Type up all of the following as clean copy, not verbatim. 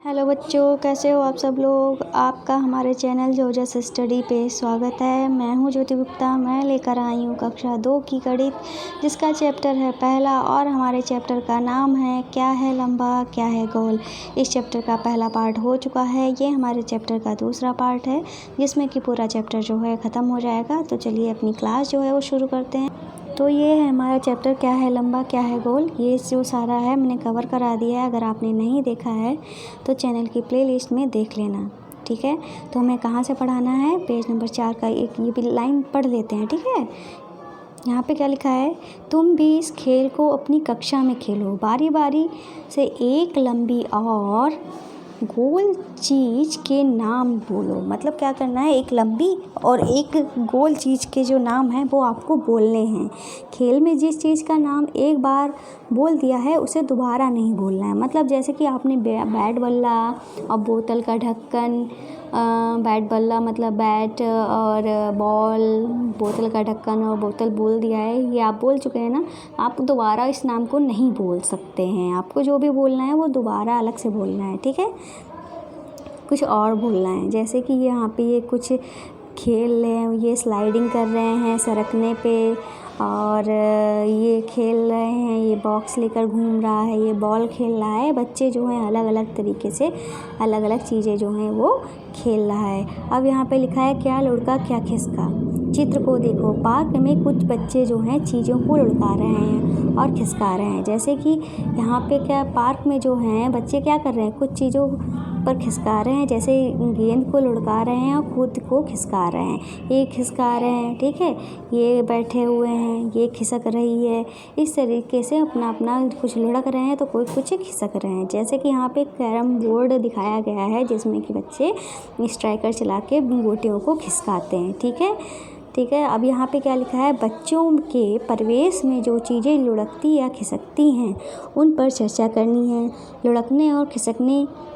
Hello बच्चों, कैसे हो आप सब लोग। आपका हमारे चैनल जोजस स्टडी पे स्वागत है। मैं हूं ज्योति गुप्ता। मैं लेकर आई हूं कक्षा 2 की गणित, जिसका चैप्टर है पहला और हमारे चैप्टर का नाम है क्या है लंबा क्या है गोल। इस चैप्टर का पहला पार्ट हो चुका है। ये हमारे चैप्टर का दूसरा पार्ट है, जिसमें कि पूरा चैप्टर जो है ख़त्म हो जाएगा। तो चलिए अपनी क्लास जो है वो शुरू करते हैं। तो ये है हमारा चैप्टर क्या है लंबा क्या है गोल। ये जो सारा है मैंने कवर करा दिया है। अगर आपने नहीं देखा है तो चैनल की प्लेलिस्ट में देख लेना, ठीक है। तो हमें कहाँ से पढ़ाना है, पेज नंबर 4 का एक ये भी लाइन पढ़ लेते हैं, ठीक है। यहाँ पे क्या लिखा है, तुम भी इस खेल को अपनी कक्षा में खेलो, बारी बारी से एक लंबी और गोल चीज़ के नाम बोलो। मतलब क्या करना है, एक लंबी और एक गोल चीज़ के जो नाम हैं वो आपको बोलने हैं। खेल में जिस चीज़ का नाम एक बार बोल दिया है उसे दोबारा नहीं बोलना है। मतलब जैसे कि आपने बैट बल्ला और बोतल का ढक्कन, बैट बल्ला मतलब बैट और बॉल, बोतल का ढक्कन और बोतल बोल दिया है, ये आप बोल चुके हैं ना। आप दोबारा इस नाम को नहीं बोल सकते हैं। आपको जो भी बोलना है वो दोबारा अलग से बोलना है, ठीक है। कुछ और बोलना है, जैसे कि यहाँ पे ये कुछ खेल रहे हैं, ये स्लाइडिंग कर रहे हैं सरकने पे, और ये खेल रहे हैं, ये बॉक्स लेकर घूम रहा है, ये बॉल खेल रहा है। बच्चे जो हैं अलग अलग तरीके से अलग अलग चीज़ें जो हैं वो खेल रहा है। अब यहाँ पे लिखा है क्या लुढ़का क्या खिसका। चित्र को देखो, पार्क में कुछ बच्चे जो हैं चीज़ों को लुढ़का रहे हैं और खिसका रहे हैं। जैसे कि यहाँ पे क्या पार्क में जो हैं बच्चे क्या कर रहे हैं, कुछ चीज़ों पर खिसका रहे हैं, जैसे गेंद को लुढ़का रहे हैं और खुद को खिसका रहे हैं। ये खिसका रहे हैं, ठीक है, ये बैठे हुए हैं, ये खिसक रही है। इस तरीके से अपना अपना कुछ लुढ़क रहे हैं तो कोई कुछ खिसक रहे हैं। जैसे कि यहाँ पे कैरम बोर्ड दिखाया गया है, जिसमें कि बच्चे स्ट्राइकर चला के गोटियों को खिसकाते हैं, ठीक है। ठीक है, अब यहाँ पे क्या लिखा है, बच्चों के परिवेश में जो चीज़ें लुढ़कती या खिसकती हैं उन पर चर्चा करनी है। लुढ़कने और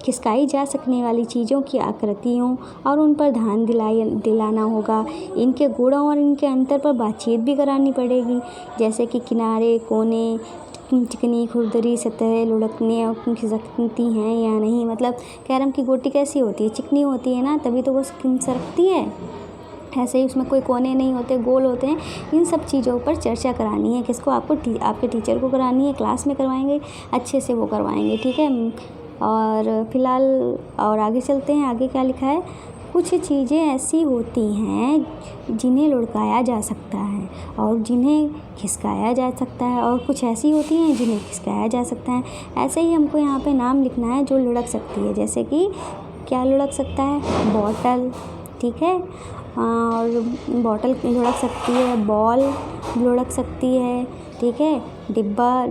खिसकाई जा सकने वाली चीज़ों की आकृतियों और उन पर ध्यान दिलाना होगा। इनके गुणों और इनके अंतर पर बातचीत भी करानी पड़ेगी, जैसे कि किनारे, कोने, चिकनी खुरदरी सतह लुढ़कने और खिसकती हैं या नहीं। मतलब कैरम की गोटी कैसी होती है, चिकनी होती है ना, तभी तो वो सरकती है। ऐसे ही उसमें कोई कोने नहीं होते, गोल होते हैं। इन सब चीज़ों पर चर्चा करानी है। किसको, आपको आपके टीचर को करानी है। क्लास में करवाएंगे, अच्छे से वो करवाएंगे, ठीक है। और फिलहाल और आगे चलते हैं। आगे क्या लिखा है, कुछ चीज़ें ऐसी होती हैं जिन्हें लुढ़काया जा सकता है और जिन्हें खिसकाया जा सकता है, और कुछ ऐसी होती हैं जिन्हें खिसकाया जा सकता है। ऐसे ही हमको यहाँ पे नाम लिखना है जो लुढ़क सकती है। जैसे कि क्या लुढ़क सकता है, बॉटल, ठीक है, और बॉटल लुढ़क सकती है, बॉल लुढ़क सकती है, ठीक है। डिब्बा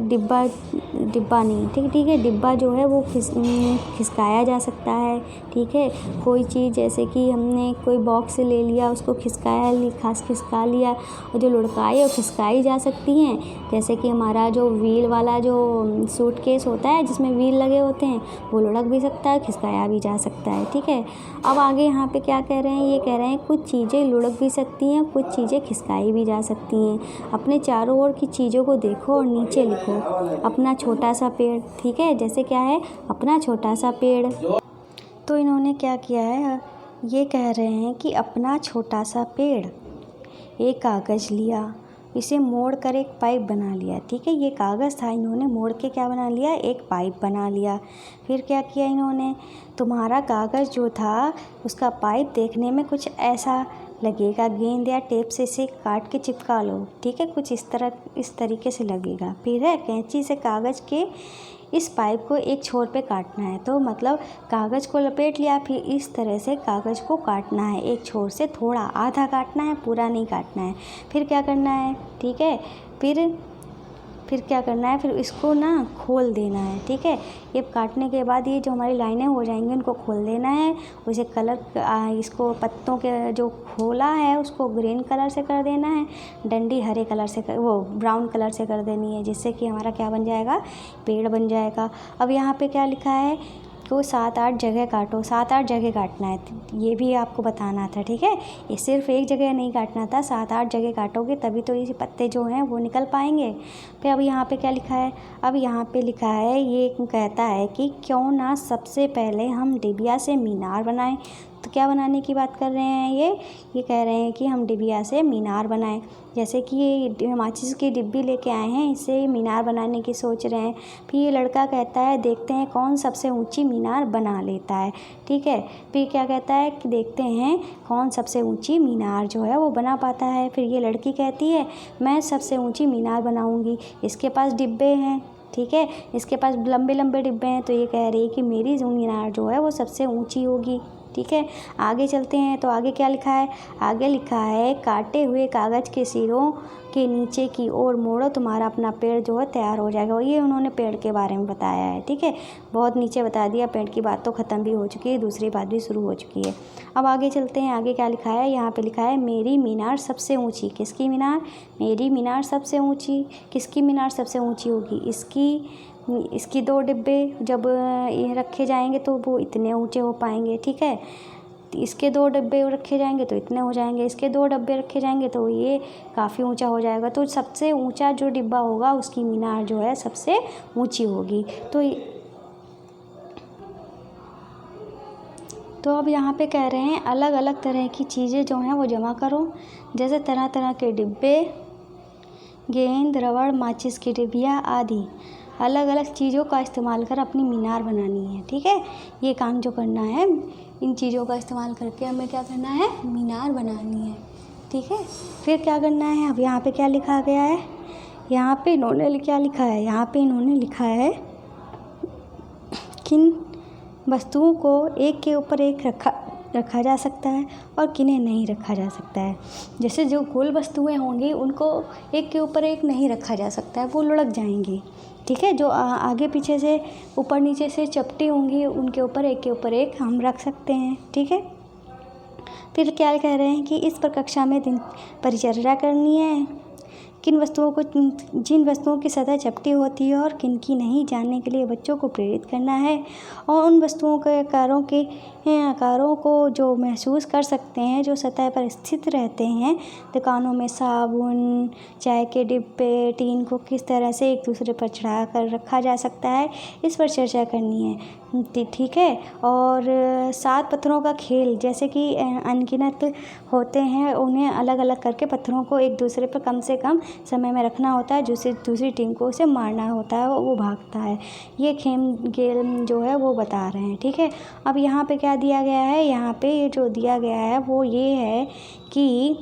नहीं, ठीक है, डिब्बा जो है वो खिसकाया जा सकता है, ठीक है। कोई चीज़ जैसे कि हमने कोई बॉक्स ले लिया, उसको खिसका लिया, और जो लुढ़काई और खिसकाई जा सकती हैं, जैसे कि हमारा जो व्हील वाला जो सूटकेस होता है जिसमें व्हील लगे होते हैं, वो लुढ़क भी सकता है, खिसकाया भी जा सकता है, ठीक है। अब आगे यहाँ पे क्या कह रहे हैं, ये कह रहे हैं कुछ चीज़ें लुढ़क भी सकती हैं, कुछ चीज़ें खिसकाई भी जा सकती हैं। अपने चारों ओर की चीज़ों को देखो और नीचे लिखो अपना छोटा सा पेड़, ठीक है। जैसे क्या है, अपना छोटा सा पेड़। तो इन्होंने क्या किया है, ये कह रहे हैं कि अपना छोटा सा पेड़, एक कागज़ लिया, इसे मोड़ कर एक पाइप बना लिया, ठीक है। ये कागज़ था, इन्होंने मोड़ के क्या बना लिया, एक पाइप बना लिया। फिर क्या किया इन्होंने, तुम्हारा कागज़ जो था उसका पाइप देखने में कुछ ऐसा लगेगा, गेंद या टेप से इसे काट के चिपका लो, ठीक है, कुछ इस तरीके से लगेगा। फिर है कैंची से कागज़ के इस पाइप को एक छोर पे काटना है। तो मतलब कागज़ को लपेट लिया, फिर इस तरह से कागज़ को काटना है, एक छोर से थोड़ा आधा काटना है, पूरा नहीं काटना है। फिर क्या करना है, ठीक है, फिर क्या करना है, फिर इसको ना खोल देना है, ठीक है। ये काटने के बाद ये जो हमारी लाइनें हो जाएंगी उनको खोल देना है। उसे इसको पत्तों के जो खोला है उसको ग्रीन कलर से कर देना है, डंडी हरे कलर से वो ब्राउन कलर से कर देनी है, जिससे कि हमारा क्या बन जाएगा, पेड़ बन जाएगा। अब यहाँ पे क्या लिखा है, को 7-8 जगह काटो, 7-8 जगह काटना है, ये भी आपको बताना था। ठीक है, ये सिर्फ एक जगह नहीं काटना था, 7-8 जगह काटोगे तभी तो ये पत्ते जो हैं वो निकल पाएंगे। फिर अब यहाँ पे क्या लिखा है, अब यहाँ पे लिखा है, ये कहता है कि क्यों ना सबसे पहले हम डिबिया से मीनार बनाएं। तो क्या बनाने की बात कर रहे हैं ये कह रहे हैं कि हम डिबिया से मीनार बनाएं। जैसे कि ये माचिस की डिब्बी लेके आए हैं, इससे मीनार बनाने की सोच रहे हैं। फिर ये लड़का कहता है देखते हैं कौन सबसे ऊंची मीनार बना लेता है। ठीक है, फिर क्या कहता है कि देखते हैं कौन सबसे ऊंची मीनार जो है वो बना पाता है। फिर ये लड़की कहती है मैं सबसे ऊंची मीनार बनाऊंगी। इसके पास डिब्बे हैं, ठीक है, इसके पास लंबे लंबे डिब्बे हैं, तो ये कह रही है कि मेरी मीनार जो है वो सबसे ऊंची होगी। ठीक है, आगे चलते हैं तो आगे क्या लिखा है, आगे लिखा है काटे हुए कागज़ के सिरों के नीचे की ओर मोड़ो, तुम्हारा अपना पेड़ जो है तैयार हो जाएगा। ये उन्होंने पेड़ के बारे में बताया है। ठीक है, बहुत नीचे बता दिया, पेड़ की बात तो ख़त्म भी हो चुकी है, दूसरी बात भी शुरू हो चुकी है। अब आगे चलते हैं, आगे क्या लिखा है, यहाँ पे लिखा है मेरी मीनार सबसे ऊँची। किसकी मीनार, मेरी मीनार सबसे ऊँची। किसकी मीनार सबसे ऊँची होगी, इसकी 2 डिब्बे जब ये रखे जाएंगे तो वो इतने ऊंचे हो पाएंगे। ठीक है, इसके 2 डिब्बे रखे जाएंगे तो इतने हो जाएंगे, इसके 2 डिब्बे रखे जाएंगे तो ये काफ़ी ऊंचा हो जाएगा। तो सबसे ऊंचा जो डिब्बा होगा उसकी मीनार जो है सबसे ऊंची होगी। तो अब यहाँ पे कह रहे हैं अलग अलग तरह की चीज़ें जो हैं वो जमा करो। जैसे तरह तरह के डिब्बे, गेंद, रबड़, माचिस की डिबिया आदि अलग अलग चीज़ों का इस्तेमाल कर अपनी मीनार बनानी है। ठीक है, ये काम जो करना है, इन चीज़ों का इस्तेमाल करके हमें क्या करना है, मीनार बनानी है। ठीक है, फिर क्या करना है, अब यहाँ पे क्या लिखा गया है, यहाँ पे इन्होंने क्या लिखा है, यहाँ पे इन्होंने लिखा है किन वस्तुओं को एक के ऊपर एक रखा जा सकता है और किन्हें नहीं रखा जा सकता है। जैसे जो गोल वस्तुएं होंगी उनको एक के ऊपर एक नहीं रखा जा सकता है, वो लुढ़क जाएंगी। ठीक है, जो आगे पीछे से ऊपर नीचे से चपटी होंगी उनके ऊपर एक के ऊपर एक हम रख सकते हैं। ठीक है, फिर क्या कह रहे हैं कि इस पर कक्षा में दिन परिचर्या करनी है। जिन वस्तुओं की सतह चपटी होती है और किन की नहीं, जानने के लिए बच्चों को प्रेरित करना है और उन वस्तुओं के आकारों को जो महसूस कर सकते हैं जो सतह पर स्थित रहते हैं। दुकानों में साबुन, चाय के डिब्बे, टीन को किस तरह से एक दूसरे पर चढ़ा कर रखा जा सकता है, इस पर चर्चा करनी है। ठीक है, और 7 पत्थरों का खेल, जैसे कि अनगिनत होते हैं, उन्हें अलग अलग करके पत्थरों को एक दूसरे पर कम से कम समय में रखना होता है, जिससे दूसरी टीम को उसे मारना होता है, वो भागता है। ये गेम जो है वो बता रहे हैं। ठीक है, अब यहाँ पे क्या दिया गया है, यहाँ पे ये जो दिया गया है वो ये है कि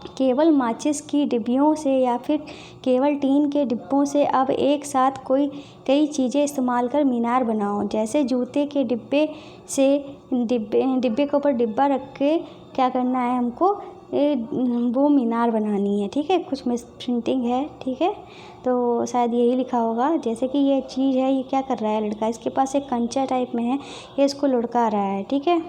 केवल माचिस की डिब्बियों से या फिर केवल टीन के डिब्बों से अब एक साथ कई चीज़ें इस्तेमाल कर मीनार बनाओ। जैसे जूते के डिब्बे से डिब्बे के ऊपर डिब्बा रख के क्या करना है हमको, वो मीनार बनानी है। ठीक है, कुछ मिस प्रिंटिंग है। ठीक है, तो शायद यही लिखा होगा। जैसे कि ये चीज़ है, ये क्या कर रहा है लड़का, इसके पास एक कंचा टाइप में है, ये इसको लुढ़का रहा है। ठीक है,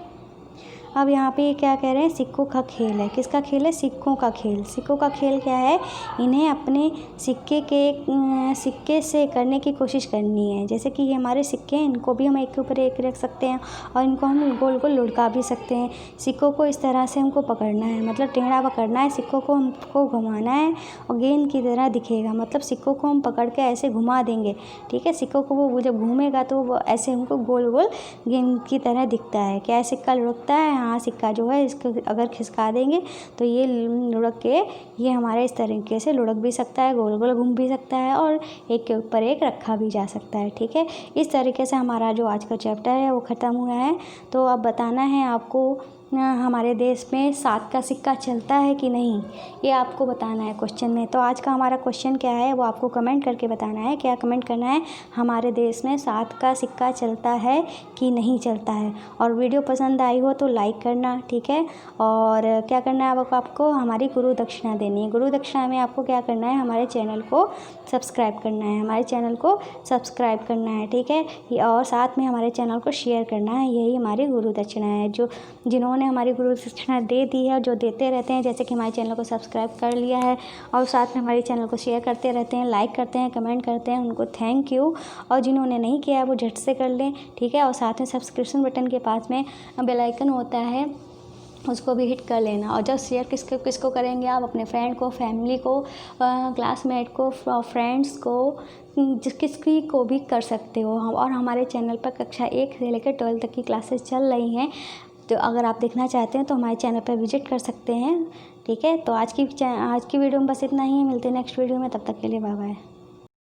अब यहाँ पे क्या कह रहे हैं, सिक्कों का खेल है। किसका खेल है, सिक्कों का खेल। सिक्कों का खेल क्या है, इन्हें अपने सिक्के से करने की कोशिश करनी है। जैसे कि ये हमारे सिक्के हैं, इनको भी हम एक के ऊपर एक रख सकते हैं और इनको हम गोल गोल लुढ़का भी सकते हैं। सिक्कों को इस तरह से हमको पकड़ना है, मतलब टेढ़ा पकड़ना है, सिक्कों को हमको घुमाना है और गेंद की तरह दिखेगा, मतलब सिक्कों को हम पकड़ के ऐसे घुमा देंगे। ठीक है, सिक्कों को वो जब घूमेगा तो वो ऐसे हमको गोल गोल गेंद की तरह दिखता है। क्या सिक्का लुढ़कता है, हाँ, सिक्का जो है इसको अगर खिसका देंगे तो ये लुढ़क के ये हमारे इस तरीके से लुढ़क भी सकता है, गोल गोल घूम भी सकता है और एक के ऊपर एक रखा भी जा सकता है। ठीक है, इस तरीके से हमारा जो आज का चैप्टर है वो ख़त्म हुआ है। तो अब बताना है आपको हमारे देश में 7 का सिक्का चलता है कि नहीं, ये आपको बताना है क्वेश्चन में। तो आज का हमारा क्वेश्चन क्या है वो आपको कमेंट करके बताना है। क्या कमेंट करना है, हमारे देश में 7 का सिक्का चलता है कि नहीं चलता है। और वीडियो पसंद आई हो तो लाइक करना। ठीक है, और क्या करना है आपको हमारी गुरु दक्षिणा देनी है। गुरु दक्षिणा में आपको क्या करना है, हमारे चैनल को सब्सक्राइब करना है, हमारे चैनल को सब्सक्राइब करना है। ठीक है, और साथ में हमारे चैनल को शेयर करना है। यही हमारी गुरु दक्षिणा है। जो जिन्होंने उन्होंने हमारी गुरु दक्षिणा दे दी है और जो देते रहते हैं, जैसे कि हमारे चैनल को सब्सक्राइब कर लिया है और साथ में हमारे चैनल को शेयर करते रहते हैं, लाइक करते हैं, कमेंट करते हैं, उनको थैंक यू। और जिन्होंने नहीं किया है वो झट से कर लें, ठीक है। और साथ में सब्सक्रिप्शन बटन के पास में बेल आइकन होता है, उसको भी हिट कर लेना। और जब शेयर किसको करेंगे आप? अपने फ्रेंड को, फैमिली को, क्लासमेट को, फ्रेंड्स को, किसी को भी कर सकते हो। और हमारे चैनल पर कक्षा 1 से लेकर 12 तक की क्लासेस चल रही हैं, तो अगर आप देखना चाहते हैं तो हमारे चैनल पर विजिट कर सकते हैं, ठीक है। तो आज की वीडियो में बस इतना ही है, मिलते हैं नेक्स्ट वीडियो में, तब तक के लिए बाय बाय।